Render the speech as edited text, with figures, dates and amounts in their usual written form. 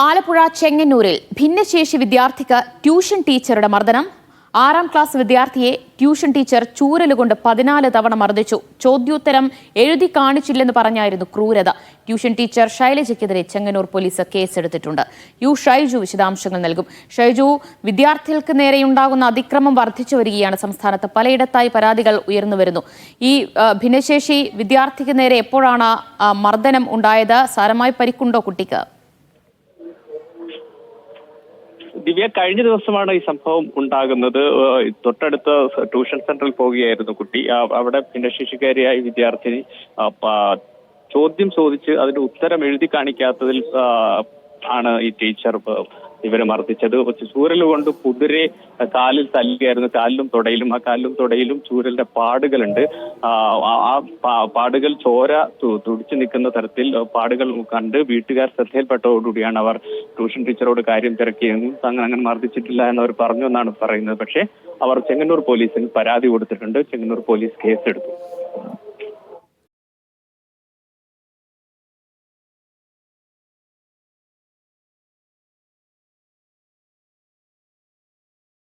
ആലപ്പുഴ ചെങ്ങന്നൂരിൽ ഭിന്നശേഷി വിദ്യാർത്ഥിക്ക് ട്യൂഷൻ ടീച്ചറുടെ മർദ്ദനം. 6ാം ക്ലാസ് വിദ്യാർത്ഥിയെ ട്യൂഷൻ ടീച്ചർ ചൂരലുകൊണ്ട് 14 തവണ മർദ്ദിച്ചു. ചോദ്യോത്തരം എഴുതി കാണിച്ചില്ലെന്ന് പറഞ്ഞായിരുന്നു ക്രൂരത. ട്യൂഷൻ ടീച്ചർ ശൈലജയ്ക്കെതിരെ ചെങ്ങന്നൂർ പോലീസ് കേസെടുത്തിട്ടുണ്ട്. ഷൈജു വിശദാംശങ്ങൾ നൽകും. ഷൈജു, വിദ്യാർത്ഥികൾക്ക് നേരെയുണ്ടാകുന്ന അതിക്രമം വർദ്ധിച്ചു വരികയാണ്. സംസ്ഥാനത്ത് പലയിടത്തായി പരാതികൾ ഉയർന്നുവരുന്നു. ഈ ഭിന്നശേഷി വിദ്യാർത്ഥിക്ക് നേരെ എപ്പോഴാണ് മർദ്ദനം ഉണ്ടായത്? സാരമായി പരിക്കുണ്ടോ കുട്ടിക്ക്? ദിവ്യ, കഴിഞ്ഞ ദിവസമാണ് ഈ സംഭവം ഉണ്ടാകുന്നത്. തൊട്ടടുത്ത ട്യൂഷൻ സെന്ററിൽ പോവുകയായിരുന്നു കുട്ടി. അവിടെ ഭിന്നശേഷിക്കാരിയായ വിദ്യാർത്ഥിനി ചോദ്യം ചോദിച്ച് അതിന്റെ ഉത്തരം എഴുതി കാണിക്കാത്തതിൽ ആണ് ഈ ടീച്ചർ ഇവരെ മർദ്ദിച്ചത്. ചൂരൽ കൊണ്ട് കുതിരെ കാലിൽ തല്ലുകയായിരുന്നു. കാലിലും തൊടയിലും ചൂരലിന്റെ പാടുകളുണ്ട്. ആ പാടുകൾ ചോര തുടിച്ചു നിൽക്കുന്ന തരത്തിൽ പാടുകൾ കണ്ട് വീട്ടുകാർ ശ്രദ്ധയിൽപ്പെട്ടതോടുകൂടിയാണ് അവർ ട്യൂഷൻ ടീച്ചറോട് കാര്യം തിരക്കിയെന്നും അങ്ങനെ മർദ്ദിച്ചിട്ടില്ല എന്നവർ പറഞ്ഞു എന്നാണ് പറയുന്നത്. പക്ഷേ അവർ ചെങ്ങന്നൂർ പോലീസിന് പരാതി കൊടുത്തിട്ടുണ്ട്. ചെങ്ങന്നൂർ പോലീസ് കേസെടുത്തു.